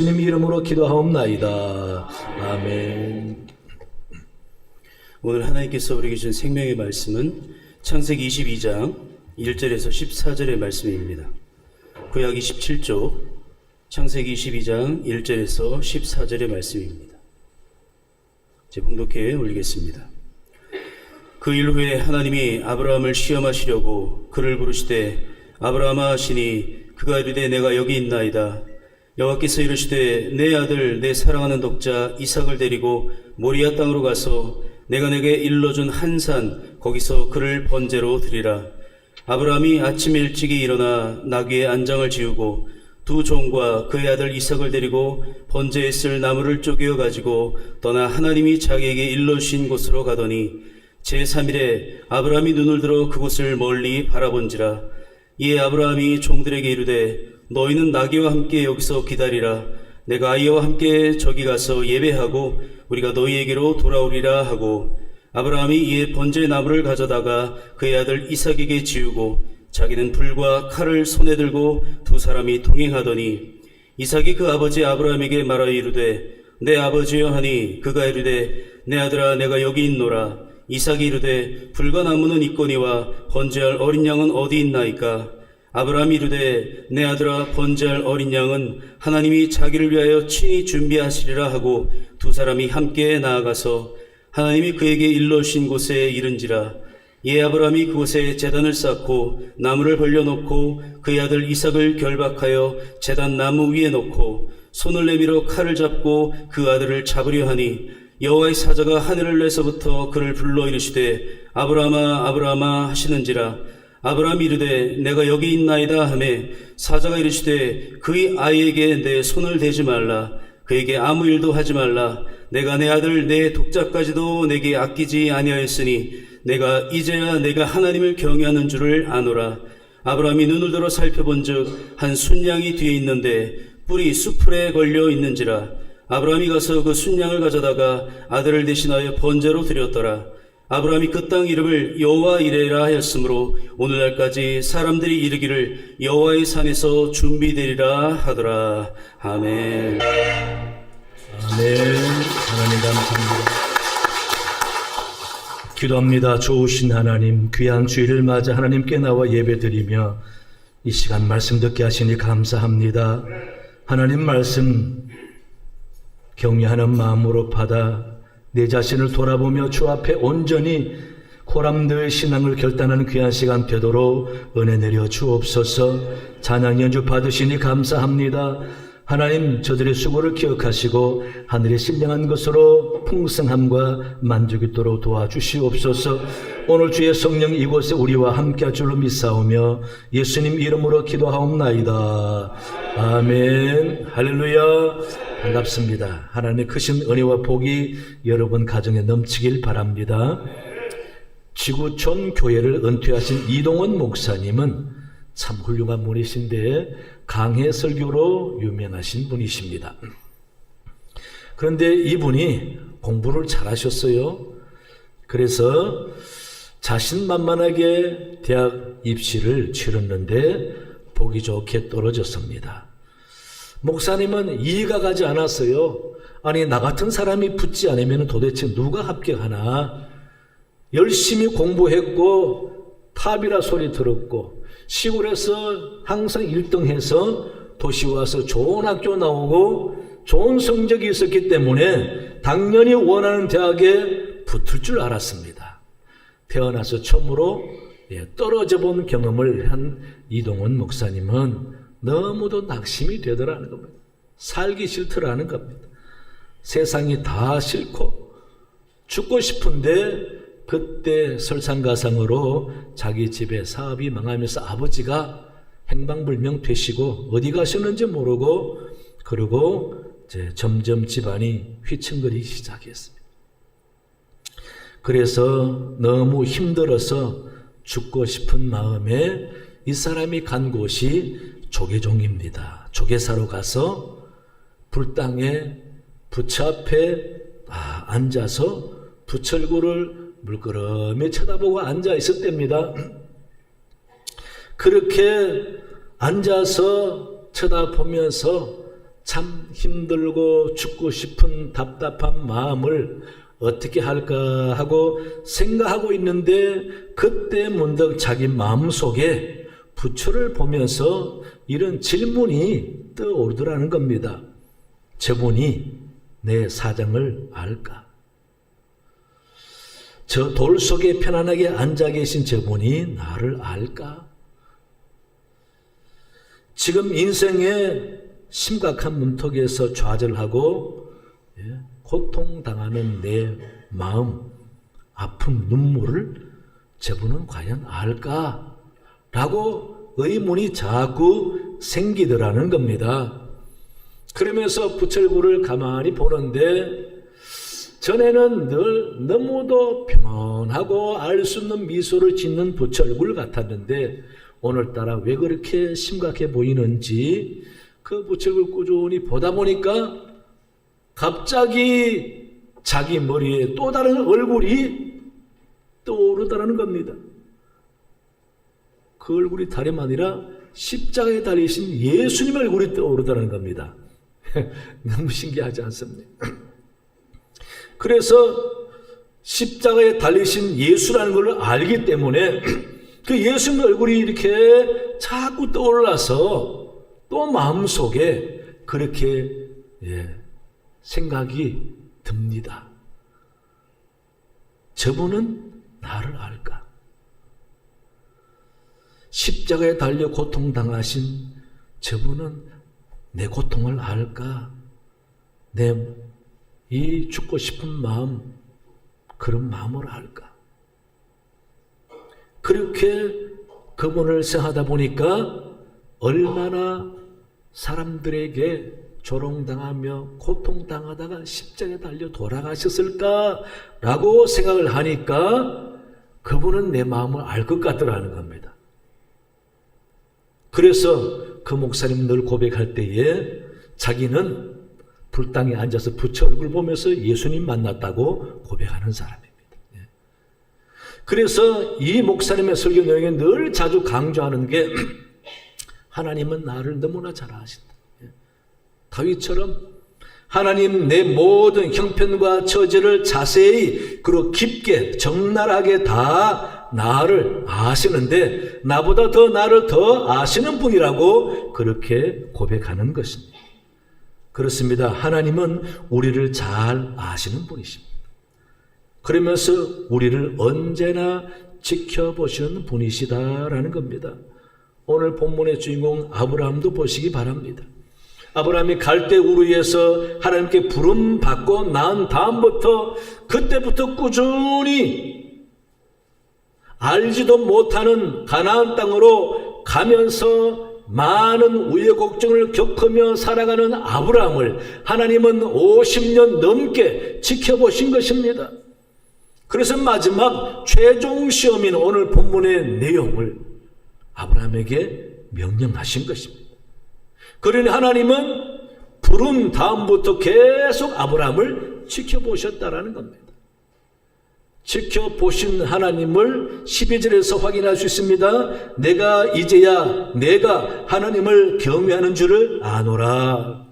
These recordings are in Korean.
주님 이름으로 기도하옵나이다. 아멘. 오늘 하나님께서 우리에게 주신 생명의 말씀은 창세기 22장 1절에서 14절의 말씀입니다. 구약 27쪽 창세기 22장 1절에서 14절의 말씀입니다. 제 봉독해 올리겠습니다. 그 일 후에 하나님이 아브라함을 시험하시려고 그를 부르시되 아브라함아 하시니 그가 이르되 내가 여기 있나이다. 여호와께서 이르시되 내 아들 내 사랑하는 독자 이삭을 데리고 모리아 땅으로 가서 내가 내게 일러준 한 산 거기서 그를 번제로 드리라. 아브라함이 아침에 일찍이 일어나 나귀의 안장을 지우고 두 종과 그의 아들 이삭을 데리고 번제에 쓸 나무를 쪼개어 가지고 떠나 하나님이 자기에게 일러주신 곳으로 가더니 제3일에 아브라함이 눈을 들어 그곳을 멀리 바라본지라. 이에 아브라함이 종들에게 이르되 너희는 나귀와 함께 여기서 기다리라. 내가 아이와 함께 저기 가서 예배하고 우리가 너희에게로 돌아오리라 하고, 아브라함이 이에 번제 나무를 가져다가 그의 아들 이삭에게 지우고 자기는 불과 칼을 손에 들고 두 사람이 동행하더니, 이삭이 그 아버지 아브라함에게 말하여 이르되 내 아버지여 하니 그가 이르되 내 아들아 내가 여기 있노라. 이삭이 이르되 불과 나무는 있거니와 번제할 어린 양은 어디 있나이까. 아브라함이 이르되 내 아들아 번제할 어린 양은 하나님이 자기를 위하여 친히 준비하시리라 하고 두 사람이 함께 나아가서 하나님이 그에게 일러주신 곳에 이른지라. 이에 아브라함이 그곳에 제단을 쌓고 나무를 벌려놓고 그의 아들 이삭을 결박하여 제단 나무 위에 놓고 손을 내밀어 칼을 잡고 그 아들을 잡으려 하니 여호와의 사자가 하늘을 내서부터 그를 불러 이르시되 아브라함아 아브라함아 하시는지라. 아브라함이 이르되 내가 여기 있나이다 하매 사자가 이르시되 그의 아이에게 내 손을 대지 말라. 그에게 아무 일도 하지 말라. 내가 내 아들 내 독자까지도 내게 아끼지 아니하였으니 내가 이제야 내가 하나님을 경외하는 줄을 아노라. 아브라함이 눈을 들어 살펴본즉 한 순양이 뒤에 있는데 뿔이 수풀에 걸려 있는지라. 아브라함이 가서 그 순양을 가져다가 아들을 대신하여 번제로 드렸더라. 아브라함이 그 땅 이름을 여호와 이레라 하였으므로 오늘날까지 사람들이 이르기를 여호와의 산에서 준비되리라 하더라. 아멘. 아멘. 하나님 감사합니다. 기도합니다. 좋으신 하나님, 귀한 주일을 맞아 하나님께 나와 예배드리며 이 시간 말씀 듣게 하시니 감사합니다. 하나님 말씀 경외하는 마음으로 받아 내 자신을 돌아보며 주 앞에 온전히 고람되의 신앙을 결단하는 귀한 시간 되도록 은혜 내려 주옵소서. 찬양 연주 받으시니 감사합니다. 하나님 저들의 수고를 기억하시고 하늘의 신령한 것으로 풍성함과 만족이 있도록 도와주시옵소서. 오늘 주의 성령 이곳에 우리와 함께 할 줄로 믿사오며 예수님 이름으로 기도하옵나이다. 아멘. 할렐루야. 반갑습니다. 하나님의 크신 은혜와 복이 여러분 가정에 넘치길 바랍니다. 지구촌 교회를 은퇴하신 이동원 목사님은 참 훌륭한 분이신데 강해 설교로 유명하신 분이십니다. 그런데 이분이 공부를 잘하셨어요. 그래서 자신만만하게 대학 입시를 치렀는데 보기 좋게 떨어졌습니다. 목사님은 이해가 가지 않았어요. 아니 나 같은 사람이 붙지 않으면 도대체 누가 합격하나. 열심히 공부했고 탑이라 소리 들었고 시골에서 항상 1등해서 도시 와서 좋은 학교 나오고 좋은 성적이 있었기 때문에 당연히 원하는 대학에 붙을 줄 알았습니다. 태어나서 처음으로 떨어져 본 경험을 한 이동원 목사님은 너무도 낙심이 되더라는 겁니다. 살기 싫더라는 겁니다. 세상이 다 싫고 죽고 싶은데 그때 설상가상으로 자기 집에 사업이 망하면서 아버지가 행방불명 되시고 어디 가셨는지 모르고 그러고 이제 점점 집안이 휘청거리기 시작했습니다. 그래서 너무 힘들어서 죽고 싶은 마음에 이 사람이 간 곳이 조계종입니다. 조계사로 가서 불당에 부처 앞에 앉아서 부철구를 물끄러미 쳐다보고 앉아 있었답니다. 그렇게 앉아서 쳐다보면서 참 힘들고 죽고 싶은 답답한 마음을 어떻게 할까 하고 생각하고 있는데 그때 문득 자기 마음속에 부처를 보면서 이런 질문이 떠오르더라는 겁니다. 저분이 내 사정을 알까? 저 돌 속에 편안하게 앉아 계신 저분이 나를 알까? 지금 인생의 심각한 문턱에서 좌절하고 고통당하는 내 마음, 아픔, 눈물을 저분은 과연 알까? 라고 의문이 자꾸 생기더라는 겁니다. 그러면서 부처를 가만히 보는데 전에는 늘 너무도 평온하고 알 수 없는 미소를 짓는 부처 얼굴 같았는데 오늘따라 왜 그렇게 심각해 보이는지 그 부처 얼굴 꾸준히 보다 보니까 갑자기 자기 머리에 또 다른 얼굴이 떠오르다는 겁니다. 그 얼굴이 다름 아니라 십자가에 달리신 예수님 얼굴이 떠오르다는 겁니다. 너무 신기하지 않습니까? 그래서 십자가에 달리신 예수라는 걸 알기 때문에 그 예수님 얼굴이 이렇게 자꾸 떠올라서 또 마음속에 그렇게 생각이 듭니다. 저분은 나를 알까? 십자가에 달려 고통당하신 저분은 내 고통을 알까? 내 이 죽고 싶은 마음, 그런 마음을 알까? 그렇게 그분을 생각하다 보니까 얼마나 사람들에게 조롱당하며 고통당하다가 십자가에 달려 돌아가셨을까라고 생각을 하니까 그분은 내 마음을 알 것 같더라는 겁니다. 그래서 그 목사님 늘 고백할 때에 자기는 불당에 앉아서 부처 얼굴 보면서 예수님 만났다고 고백하는 사람입니다. 그래서 이 목사님의 설교 내용에 늘 자주 강조하는 게 하나님은 나를 너무나 잘 아신다. 다윗처럼 하나님 내 모든 형편과 처지를 자세히 그리고 깊게 적나라하게 다 나를 아시는데 나보다 더 나를 더 아시는 분이라고 그렇게 고백하는 것입니다. 그렇습니다. 하나님은 우리를 잘 아시는 분이십니다. 그러면서 우리를 언제나 지켜보시는 분이시다라는 겁니다. 오늘 본문의 주인공 아브라함도 보시기 바랍니다. 아브라함이 갈대 우르에서 하나님께 부름 받고 난 다음부터 그때부터 꾸준히 알지도 못하는 가나안 땅으로 가면서 많은 우여곡절을 겪으며 살아가는 아브라함을 하나님은 50년 넘게 지켜보신 것입니다. 그래서 마지막 최종 시험인 오늘 본문의 내용을 아브라함에게 명령하신 것입니다. 그러니 하나님은 부름 다음부터 계속 아브라함을 지켜보셨다라는 겁니다. 지켜보신 하나님을 12절에서 확인할 수 있습니다. 내가 이제야 내가 하나님을 경외하는 줄을 아노라.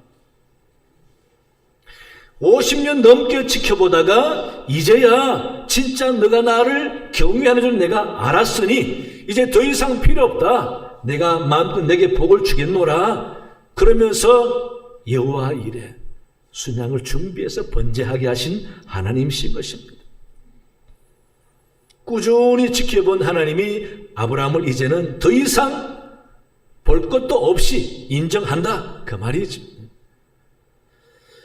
50년 넘게 지켜보다가 이제야 진짜 너가 나를 경외하는 줄 내가 알았으니 이제 더 이상 필요 없다. 내가 마음껏 내게 복을 주겠노라. 그러면서 여호와 이레 순양을 준비해서 번제하게 하신 하나님이신 것입니다. 꾸준히 지켜본 하나님이 아브라함을 이제는 더 이상 볼 것도 없이 인정한다 그 말이죠.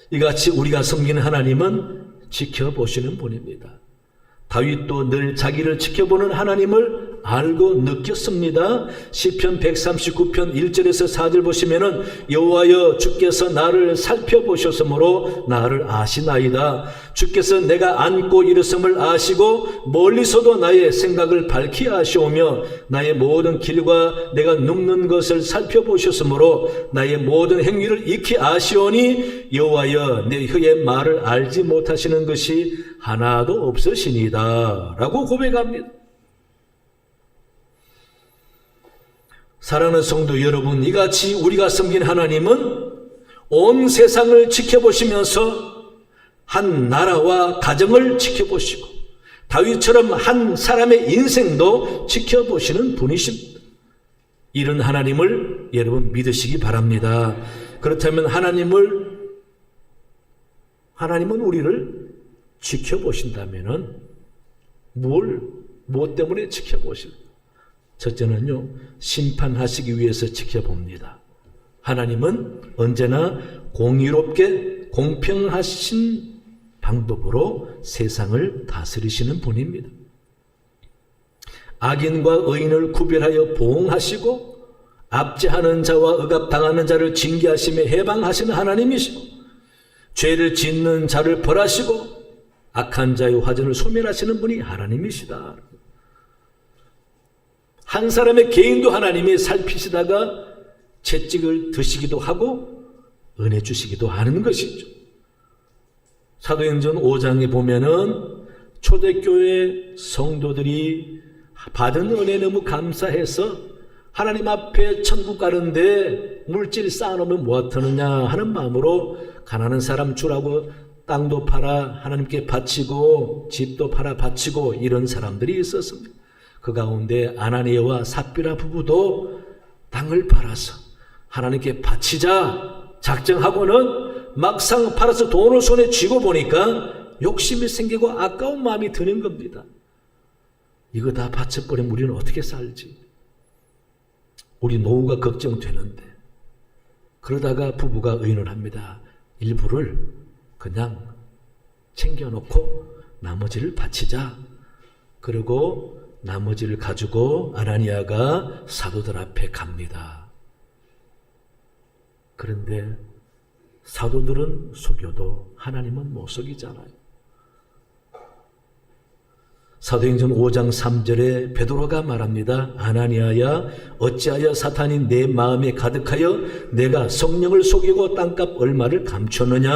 이같이 우리가 섬기는 하나님은 지켜보시는 분입니다. 다윗도 늘 자기를 지켜보는 하나님을 알고 느꼈습니다. 시편 139편 1절에서 4절 보시면은 여호와여 주께서 나를 살펴보셨으므로 나를 아시나이다. 주께서 내가 앉고 일어섬을 아시고 멀리서도 나의 생각을 밝히 아시오며 나의 모든 길과 내가 눕는 것을 살펴보셨으므로 나의 모든 행위를 익히 아시오니 여호와여 내 혀의 말을 알지 못하시는 것이 하나도 없으시니다 라고 고백합니다. 사랑하는 성도 여러분, 이같이 우리가 섬긴 하나님은 온 세상을 지켜보시면서 한 나라와 가정을 지켜보시고 다윗처럼 한 사람의 인생도 지켜보시는 분이십니다. 이런 하나님을 여러분 믿으시기 바랍니다. 그렇다면 하나님은 우리를 지켜보신다면은 무엇 때문에 지켜보실까? 첫째는요, 심판하시기 위해서 지켜봅니다. 하나님은 언제나 공의롭게 공평하신 방법으로 세상을 다스리시는 분입니다. 악인과 의인을 구별하여 보응하시고 압제하는 자와 억압당하는 자를 징계하시며 해방하시는 하나님이시고 죄를 짓는 자를 벌하시고 악한 자의 화전을 소멸하시는 분이 하나님이시다. 한 사람의 개인도 하나님이 살피시다가 채찍을 드시기도 하고 은혜 주시기도 하는 것이죠. 사도행전 5장에 보면은 초대교회 성도들이 받은 은혜 너무 감사해서 하나님 앞에 천국 가는데 물질 쌓아놓으면 뭐하느냐 하는 마음으로 가난한 사람 주라고 땅도 팔아 하나님께 바치고 집도 팔아 바치고 이런 사람들이 있었습니다. 그 가운데 아나니아와 삽비라 부부도 땅을 팔아서 하나님께 바치자 작정하고는 막상 팔아서 돈을 손에 쥐고 보니까 욕심이 생기고 아까운 마음이 드는 겁니다. 이거 다 바쳐버리면 우리는 어떻게 살지? 우리 노후가 걱정되는데. 그러다가 부부가 의논합니다. 일부를 그냥 챙겨놓고 나머지를 바치자. 그리고 나머지를 가지고 아나니아가 사도들 앞에 갑니다. 그런데 사도들은 속여도 하나님은 못 속이잖아요. 사도행전 5장 3절에 베드로가 말합니다. 아나니아야 어찌하여 사탄이 내 마음에 가득하여 내가 성령을 속이고 땅값 얼마를 감췄느냐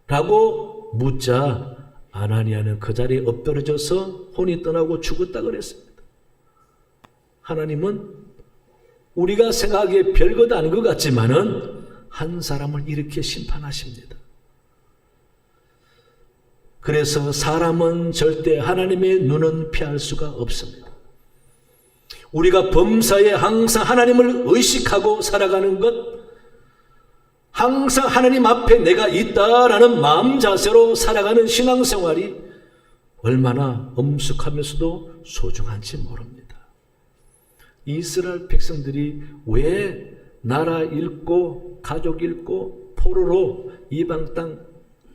라고 묻자 아나니아는 그 자리에 엎드러져서 혼이 떠나고 죽었다 그랬습니다. 하나님은 우리가 생각하기에 별것 아닌 것 같지만은 한 사람을 이렇게 심판하십니다. 그래서 사람은 절대 하나님의 눈은 피할 수가 없습니다. 우리가 범사에 항상 하나님을 의식하고 살아가는 것, 항상 하나님 앞에 내가 있다라는 마음 자세로 살아가는 신앙생활이 얼마나 엄숙하면서도 소중한지 모릅니다. 이스라엘 백성들이 왜 나라 잃고 가족 잃고 포로로 이방 땅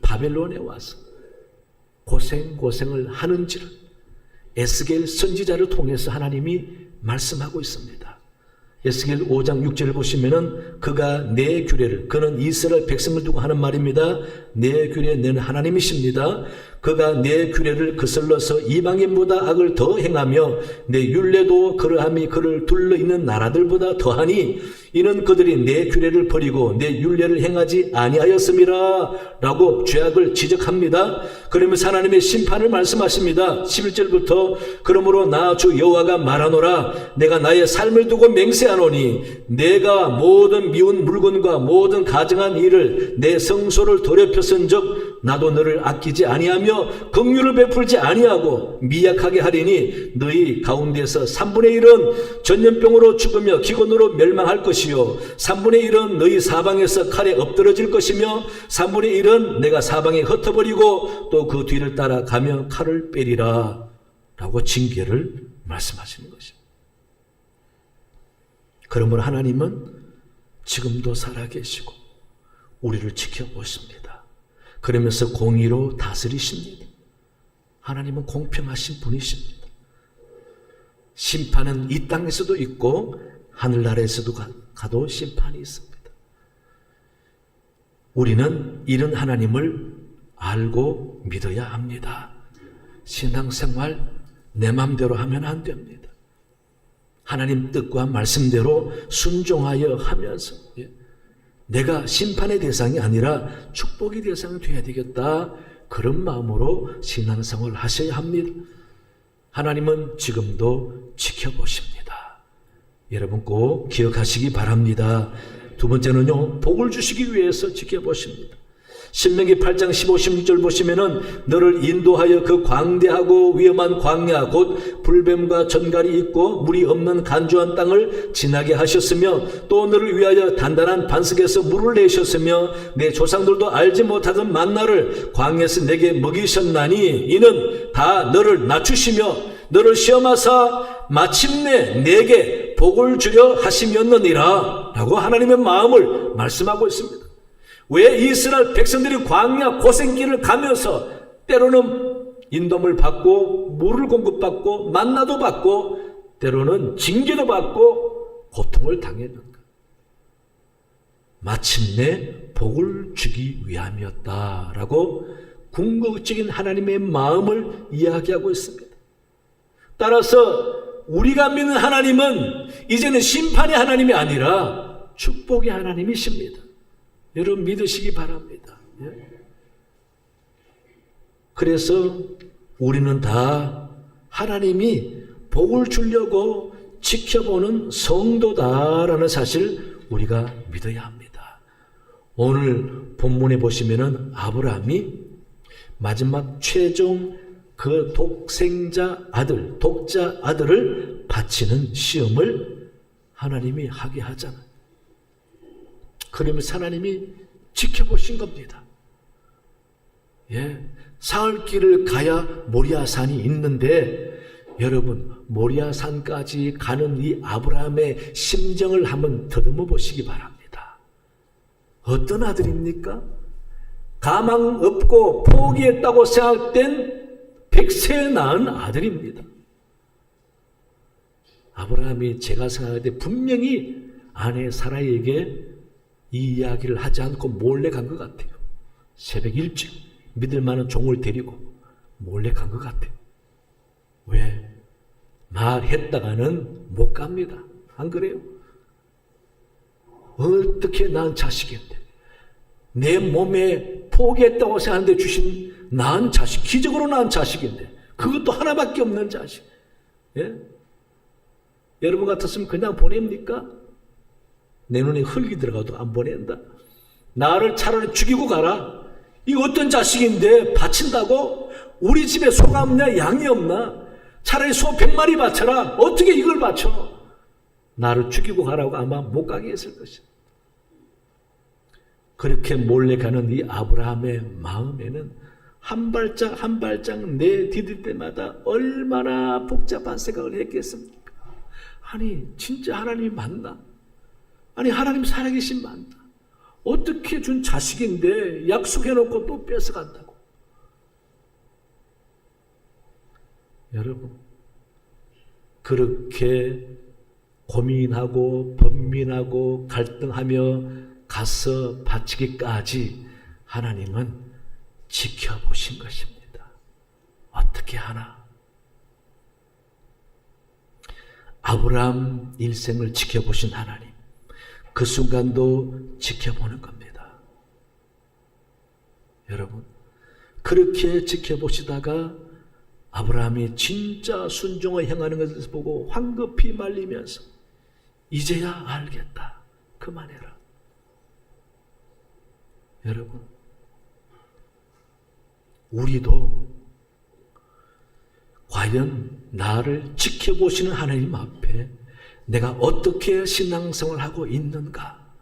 바벨론에 와서 고생을 하는지를 에스겔 선지자를 통해서 하나님이 말씀하고 있습니다. 에스겔 5장 6절을 보시면은 그가 내 규례를, 그는 이스라엘 백성을 두고 하는 말입니다. 내 규례 너는 하나님이십니다. 그가 내 규례를 거슬러서 이방인보다 악을 더 행하며 내 율례도 그러함이 그를 둘러있는 나라들보다 더하니 이는 그들이 내 규례를 버리고 내 율례를 행하지 아니하였음이라 라고 죄악을 지적합니다. 그러면서 하나님의 심판을 말씀하십니다. 11절부터 그러므로 나 주 여호와가 말하노라 내가 나의 삶을 두고 맹세하노니 내가 모든 미운 물건과 모든 가증한 일을 내 성소를 더럽혔은즉 나도 너를 아끼지 아니하며 긍휼을 베풀지 아니하고 미약하게 하리니 너희 가운데서 3분의 1은 전염병으로 죽으며 기근으로 멸망할 것이요 3분의 1은 너희 사방에서 칼에 엎드러질 것이며 3분의 1은 내가 사방에 흩어버리고 또 그 뒤를 따라가며 칼을 빼리라 라고 징계를 말씀하시는 것입니다. 그러므로 하나님은 지금도 살아계시고 우리를 지켜보십니다. 그러면서 공의로 다스리십니다. 하나님은 공평하신 분이십니다. 심판은 이 땅에서도 있고 하늘나라에서도 가도 심판이 있습니다. 우리는 이런 하나님을 알고 믿어야 합니다. 신앙생활 내 맘대로 하면 안 됩니다. 하나님 뜻과 말씀대로 순종하여 하면서 내가 심판의 대상이 아니라 축복의 대상이 되어야 되겠다. 그런 마음으로 신앙생활을 하셔야 합니다. 하나님은 지금도 지켜보십니다. 여러분 꼭 기억하시기 바랍니다. 두 번째는요, 복을 주시기 위해서 지켜보십니다. 신명기 8장 15, 16절 보시면은 너를 인도하여 그 광대하고 위험한 광야 곧 불뱀과 전갈이 있고 물이 없는 간주한 땅을 지나게 하셨으며 또 너를 위하여 단단한 반석에서 물을 내셨으며 내 조상들도 알지 못하던 만나를 광야에서 내게 먹이셨나니 이는 다 너를 낮추시며 너를 시험하사 마침내 내게 복을 주려 하심이었느니라 라고 하나님의 마음을 말씀하고 있습니다. 왜 이스라엘 백성들이 광야 고생길을 가면서 때로는 인도를 받고 물을 공급받고 만나도 받고 때로는 징계도 받고 고통을 당했는가? 마침내 복을 주기 위함이었다라고 궁극적인 하나님의 마음을 이야기하고 있습니다. 따라서 우리가 믿는 하나님은 이제는 심판의 하나님이 아니라 축복의 하나님이십니다. 여러분 믿으시기 바랍니다. 그래서 우리는 다 하나님이 복을 주려고 지켜보는 성도다라는 사실 우리가 믿어야 합니다. 오늘 본문에 보시면은 아브라함이 마지막 최종 그 독자 아들을 바치는 시험을 하나님이 하게 하잖아요. 그러면서 하나님이 지켜보신 겁니다. 사흘길을 가야 모리아산이 있는데 여러분 모리아산까지 가는 이 아브라함의 심정을 한번 더듬어 보시기 바랍니다. 어떤 아들입니까? 가망 없고 포기했다고 생각된 100세 낳은 아들입니다. 아브라함이 제가 생각할 때 분명히 아내 사라에게 이 이야기를 하지 않고 몰래 간 것 같아요. 새벽 일찍 믿을 만한 종을 데리고 몰래 간 것 같아요. 왜? 말했다가는 못 갑니다. 안 그래요? 어떻게 낳은 자식인데 내 몸에 포기했다고 생각하는데 주신 낳은 자식, 기적으로 낳은 자식인데 그것도 하나밖에 없는 자식. 여러분 같았으면 그냥 보냅니까? 내 눈에 흙이 들어가도 안 보낸다. 나를 차라리 죽이고 가라. 이거 어떤 자식인데 바친다고? 우리 집에 소가 없냐 양이 없나? 차라리 소 100마리 바쳐라. 어떻게 이걸 바쳐? 나를 죽이고 가라고 아마 못 가게 했을 것이야. 그렇게 몰래 가는 이 아브라함의 마음에는 한 발짝 한 발짝 내디딜 때마다 얼마나 복잡한 생각을 했겠습니까? 아니 진짜 하나님이 맞나? 아니 하나님 살아계신 맞나? 어떻게 준 자식인데 약속해놓고 또 뺏어간다고? 여러분 그렇게 고민하고 번민하고 갈등하며 가서 바치기까지 하나님은 지켜보신 것입니다. 어떻게 하나? 아브라함 일생을 지켜보신 하나님, 그 순간도 지켜보는 겁니다. 여러분 그렇게 지켜보시다가 아브라함이 진짜 순종을 행하는 것을 보고 황급히 말리면서 이제야 알겠다. 그만해라. 여러분 우리도 과연 나를 지켜보시는 하나님 앞에 내가 어떻게 신앙생활을 하고 있는가?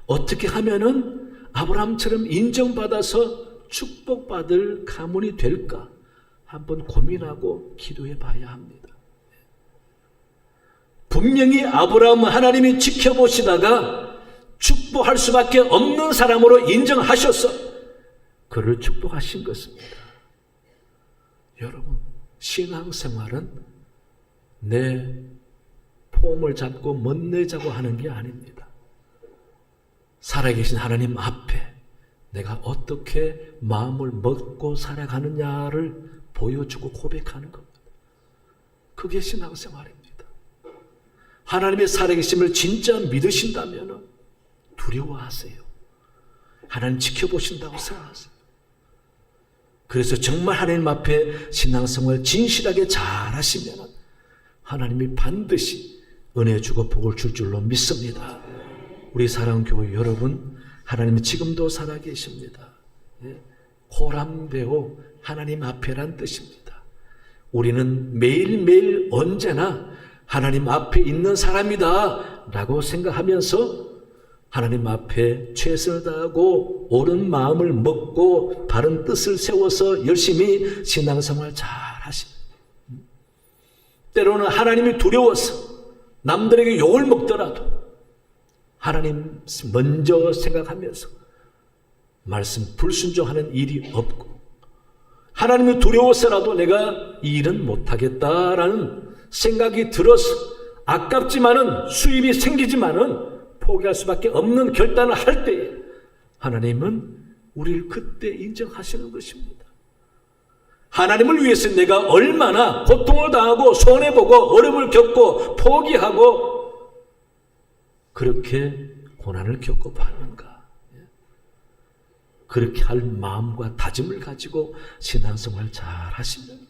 어떻게 하면은 아브라함처럼 인정받아서 축복받을 가문이 될까? 한번 고민하고 기도해 봐야 합니다. 분명히 아브라함은 하나님이 지켜보시다가 축복할 수밖에 없는 사람으로 인정하셔서 그를 축복하신 것입니다. 여러분 신앙생활은 내 폼을 잡고 멋내자고 하는 게 아닙니다. 살아계신 하나님 앞에 내가 어떻게 마음을 먹고 살아가느냐를 보여주고 고백하는 겁니다. 그게 신앙생활입니다. 하나님의 살아계심을 진짜 믿으신다면 두려워하세요. 하나님 지켜보신다고 생각하세요. 그래서 정말 하나님 앞에 신앙생활 진실하게 잘 하시면 하나님이 반드시 은혜 주고 복을 줄 줄로 믿습니다. 우리 사랑교회 여러분, 하나님은 지금도 살아계십니다. 고람되어 하나님 앞에란 뜻입니다. 우리는 매일매일 언제나 하나님 앞에 있는 사람이다 라고 생각하면서 하나님 앞에 최선을 다하고 옳은 마음을 먹고 바른 뜻을 세워서 열심히 신앙생활 잘 하십니다. 때로는 하나님이 두려워서 남들에게 욕을 먹더라도 하나님 먼저 생각하면서 말씀 불순종하는 일이 없고, 하나님이 두려워서라도 내가 이 일은 못하겠다라는 생각이 들어서 아깝지만은 수입이 생기지만은 포기할 수밖에 없는 결단을 할 때에 하나님은 우리를 그때 인정하시는 것입니다. 하나님을 위해서 내가 얼마나 고통을 당하고 손해보고 어려움을 겪고 포기하고 그렇게 고난을 겪고 봤는가. 그렇게 할 마음과 다짐을 가지고 신앙생활 잘 하시면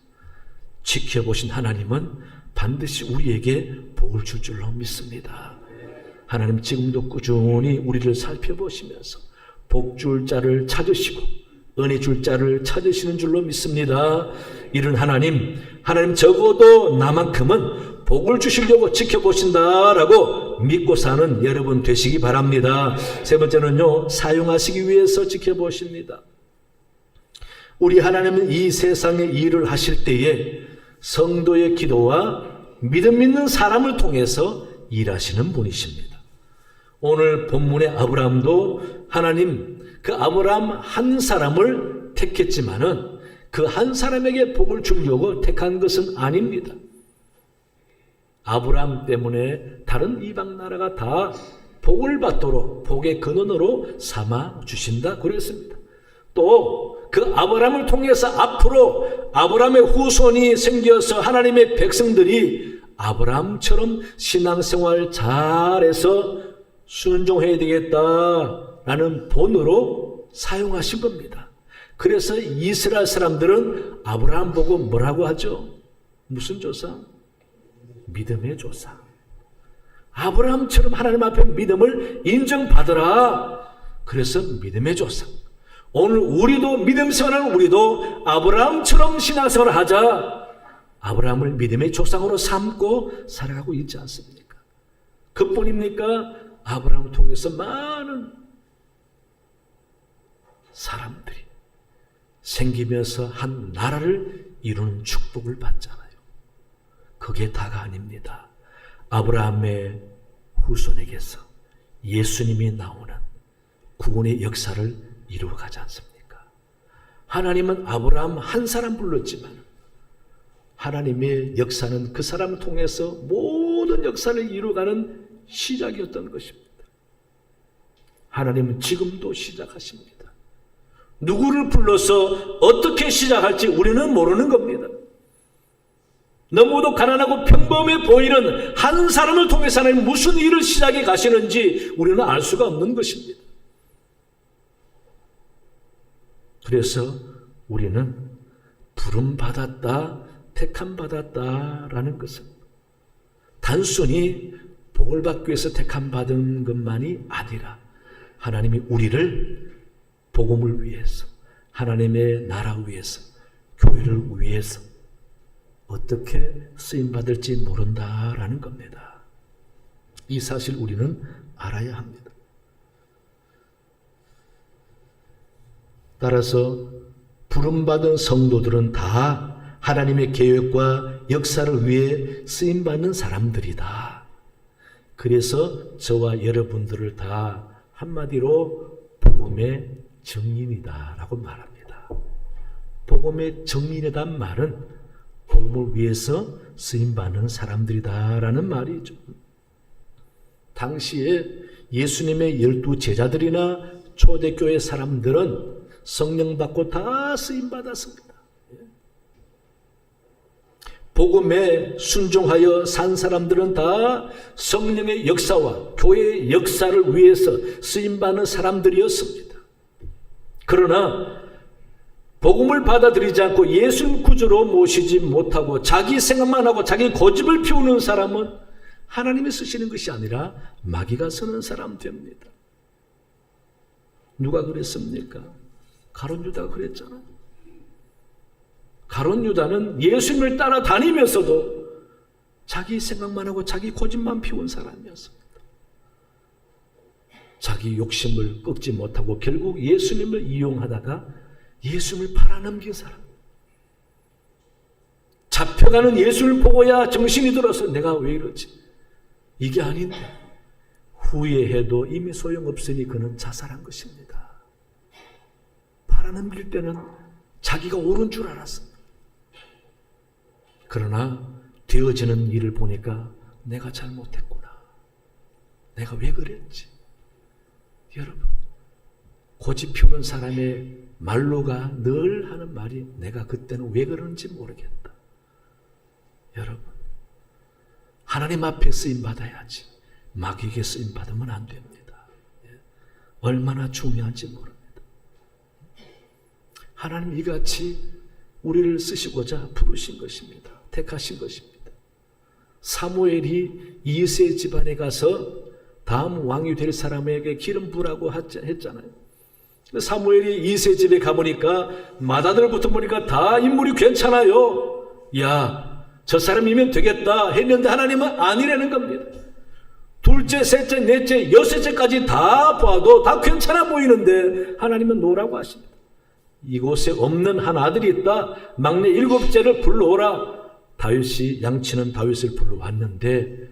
지켜보신 하나님은 반드시 우리에게 복을 줄 줄로 믿습니다. 하나님 지금도 꾸준히 우리를 살펴보시면서 복 줄 자를 찾으시고 은혜 줄 자를 찾으시는 줄로 믿습니다. 이런 하나님 적어도 나만큼은 복을 주시려고 지켜보신다라고 믿고 사는 여러분 되시기 바랍니다. 세 번째는요, 사용하시기 위해서 지켜보십니다. 우리 하나님은 이 세상에 일을 하실 때에 성도의 기도와 믿음 있는 사람을 통해서 일하시는 분이십니다. 오늘 본문의 아브라함도 하나님 그 아브라함 한 사람을 택했지만은 그 한 사람에게 복을 주려고 택한 것은 아닙니다. 아브라함 때문에 다른 이방 나라가 다 복을 받도록 복의 근원으로 삼아 주신다 그랬습니다. 또 그 아브라함을 통해서 앞으로 아브라함의 후손이 생겨서 하나님의 백성들이 아브라함처럼 신앙생활 잘해서 순종해야 되겠다라는 본으로 사용하신 겁니다. 그래서 이스라엘 사람들은 아브라함 보고 뭐라고 하죠? 무슨 조상? 믿음의 조상. 아브라함처럼 하나님 앞에 믿음을 인정받으라. 그래서 믿음의 조상. 오늘 우리도 믿음 생활하는 우리도 아브라함처럼 신앙생활을 하자. 아브라함을 믿음의 조상으로 삼고 살아가고 있지 않습니까? 그뿐입니까? 아브라함을 통해서 많은 사람들이 생기면서 한 나라를 이루는 축복을 받잖아요. 그게 다가 아닙니다. 아브라함의 후손에게서 예수님이 나오는 구원의 역사를 이루어가지 않습니까? 하나님은 아브라함 한 사람 불렀지만 하나님의 역사는 그 사람을 통해서 모든 역사를 이루어가는 시작이었던 것입니다. 하나님은 지금도 시작하십니다. 누구를 불러서 어떻게 시작할지 우리는 모르는 겁니다. 너무도 가난하고 평범해 보이는 한 사람을 통해서 하나님 무슨 일을 시작해 가시는지 우리는 알 수가 없는 것입니다. 그래서 우리는 부름받았다, 택함받았다라는 것은 단순히 복을 받기 위해서 택함받은 것만이 아니라 하나님이 우리를 복음을 위해서, 하나님의 나라 위해서, 교회를 위해서 어떻게 쓰임받을지 모른다라는 겁니다. 이 사실 우리는 알아야 합니다. 따라서 부름받은 성도들은 다 하나님의 계획과 역사를 위해 쓰임받는 사람들이다. 그래서 저와 여러분들을 다 한마디로 복음의 증인이다 라고 말합니다. 복음의 증인이란 말은 복음을 위해서 쓰임받는 사람들이다 라는 말이죠. 당시에 예수님의 12 제자들이나 초대교회 사람들은 성령 받고 다 쓰임받았습니다. 복음에 순종하여 산 사람들은 다 성령의 역사와 교회의 역사를 위해서 쓰임받는 사람들이었습니다. 그러나 복음을 받아들이지 않고 예수님 구주로 모시지 못하고 자기 생각만 하고 자기 고집을 피우는 사람은 하나님이 쓰시는 것이 아니라 마귀가 쓰는 사람 됩니다. 누가 그랬습니까? 가룟 유다가 그랬잖아요. 가룟 유다는 예수님을 따라다니면서도 자기 생각만 하고 자기 고집만 피운 사람이었습니다. 자기 욕심을 꺾지 못하고 결국 예수님을 이용하다가 예수님을 팔아넘긴 사람. 잡혀가는 예수를 보고야 정신이 들어서 내가 왜 이러지? 이게 아닌데 후회해도 이미 소용없으니 그는 자살한 것입니다. 팔아넘길 때는 자기가 옳은 줄 알았습니다. 그러나 되어지는 일을 보니까 내가 잘못했구나. 내가 왜 그랬지? 여러분, 고집 피우는 사람의 말로가 늘 하는 말이 내가 그때는 왜 그러는지 모르겠다. 여러분, 하나님 앞에 쓰임받아야지 마귀에게 쓰임받으면 안 됩니다. 얼마나 중요한지 모릅니다. 하나님 이같이 우리를 쓰시고자 부르신 것입니다. 택하신 것입니다. 사무엘이 이세 집안에 가서 다음 왕이 될 사람에게 기름 부라고 했잖아요. 사무엘이 이세 집에 가보니까 맏아들부터 보니까 다 인물이 괜찮아요. 야, 저 사람이면 되겠다 했는데 하나님은 아니라는 겁니다. 둘째, 셋째, 넷째, 여섯째까지 다 봐도 다 괜찮아 보이는데 하나님은 노라고 하십니다. 이곳에 없는 한 아들이 있다. 막내 일곱째를 불러오라. 다윗이 양치는 다윗을 불러왔는데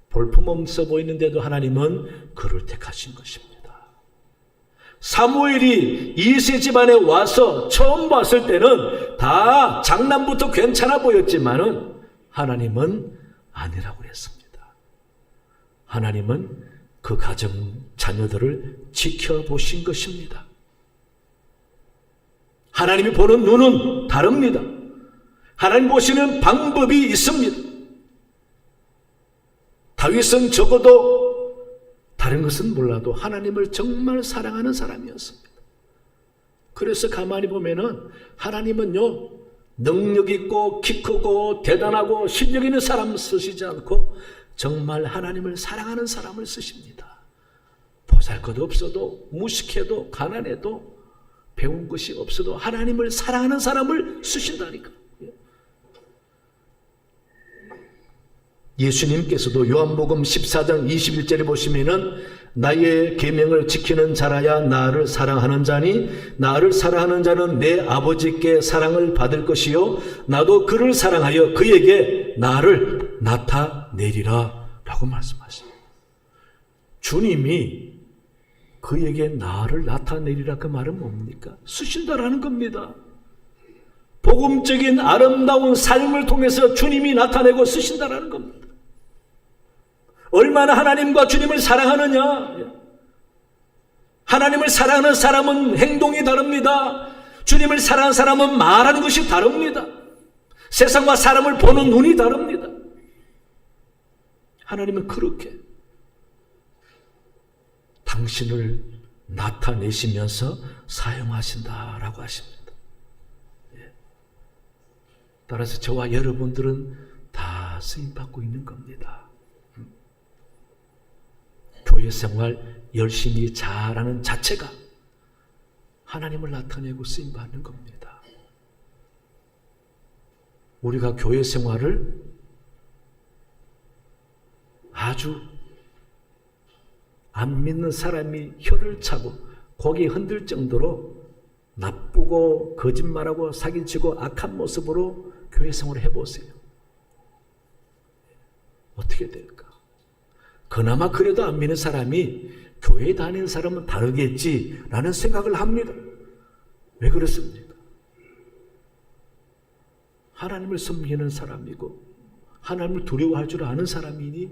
볼품없어 보이는데도 하나님은 그를 택하신 것입니다. 사무엘이 이세 집안에 와서 처음 봤을 때는 다 장남부터 괜찮아 보였지만은 하나님은 아니라고 그랬습니다. 하나님은 그 가정 자녀들을 지켜보신 것입니다. 하나님이 보는 눈은 다릅니다. 하나님 보시는 방법이 있습니다. 다윗은 적어도 다른 것은 몰라도 하나님을 정말 사랑하는 사람이었습니다. 그래서 가만히 보면은 하나님은요, 능력 있고 키 크고 대단하고 실력 있는 사람 쓰시지 않고 정말 하나님을 사랑하는 사람을 쓰십니다. 보잘것 없어도 무식해도 가난해도 배운 것이 없어도 하나님을 사랑하는 사람을 쓰신다니까. 예수님께서도 요한복음 14장 21절에 보시면은 나의 계명을 지키는 자라야 나를 사랑하는 자니 나를 사랑하는 자는 내 아버지께 사랑을 받을 것이요 나도 그를 사랑하여 그에게 나를 나타내리라 라고 말씀하십니다. 주님이 그에게 나를 나타내리라 그 말은 뭡니까? 쓰신다라는 겁니다. 복음적인 아름다운 삶을 통해서 주님이 나타내고 쓰신다라는 겁니다. 얼마나 하나님과 주님을 사랑하느냐? 하나님을 사랑하는 사람은 행동이 다릅니다. 주님을 사랑하는 사람은 말하는 것이 다릅니다. 세상과 사람을 보는 눈이 다릅니다. 하나님은 그렇게 당신을 나타내시면서 사용하신다라고 하십니다. 따라서 저와 여러분들은 다 쓰임받고 있는 겁니다. 교회 생활 열심히 잘하는 자체가 하나님을 나타내고 쓰임받는 겁니다. 우리가 교회 생활을 아주 안 믿는 사람이 혀를 차고 고개 흔들 정도로 나쁘고 거짓말하고 사기치고 악한 모습으로 교회 생활을 해보세요. 어떻게 될까? 그나마 그래도 안 믿는 사람이 교회 다니는 사람은 다르겠지라는 생각을 합니다. 왜 그렇습니까? 하나님을 섬기는 사람이고 하나님을 두려워할 줄 아는 사람이니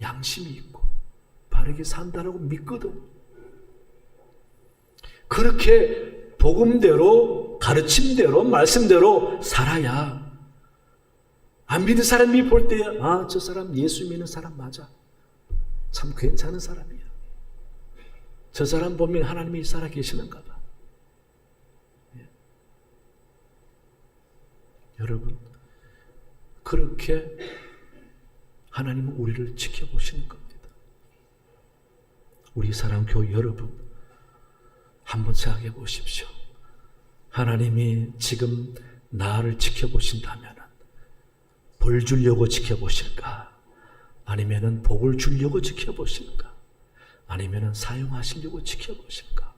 양심이 있고 바르게 산다라고 믿거든. 그렇게 복음대로 가르침대로 말씀대로 살아야 안 믿는 사람이 볼 때 아, 저 사람 예수 믿는 사람 맞아. 참 괜찮은 사람이야. 저 사람 보면 하나님이 살아 계시는가 봐. 여러분, 그렇게 하나님은 우리를 지켜보시는 겁니다. 우리 사랑교회 여러분, 한번 생각해 보십시오. 하나님이 지금 나를 지켜보신다면 벌 주려고 지켜보실까? 아니면은 복을 주려고 지켜보실까? 아니면은 사용하시려고 지켜보실까?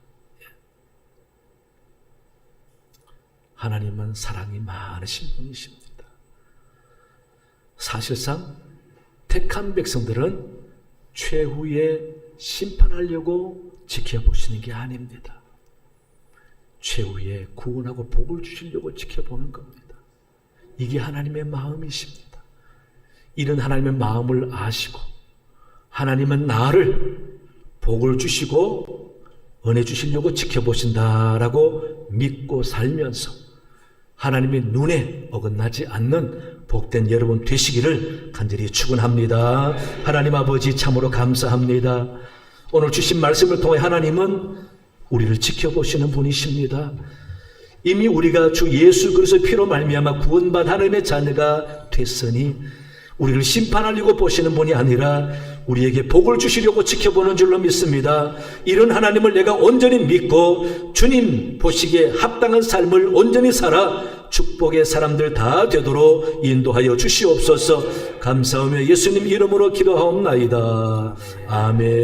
하나님은 사랑이 많으신 분이십니다. 사실상 택한 백성들은 최후에 심판하려고 지켜보시는 게 아닙니다. 최후에 구원하고 복을 주시려고 지켜보는 겁니다. 이게 하나님의 마음이십니다. 이런 하나님의 마음을 아시고 하나님은 나를 복을 주시고 은혜 주시려고 지켜보신다라고 믿고 살면서 하나님의 눈에 어긋나지 않는 복된 여러분 되시기를 간절히 축원합니다. 하나님 아버지 참으로 감사합니다. 오늘 주신 말씀을 통해 하나님은 우리를 지켜보시는 분이십니다. 이미 우리가 주 예수 그리스도의 피로 말미암아 구원받은 하나님의 자녀가 됐으니 우리를 심판하려고 보시는 분이 아니라 우리에게 복을 주시려고 지켜보는 줄로 믿습니다. 이런 하나님을 내가 온전히 믿고 주님 보시기에 합당한 삶을 온전히 살아 축복의 사람들 다 되도록 인도하여 주시옵소서. 감사하며 예수님 이름으로 기도하옵나이다. 아멘.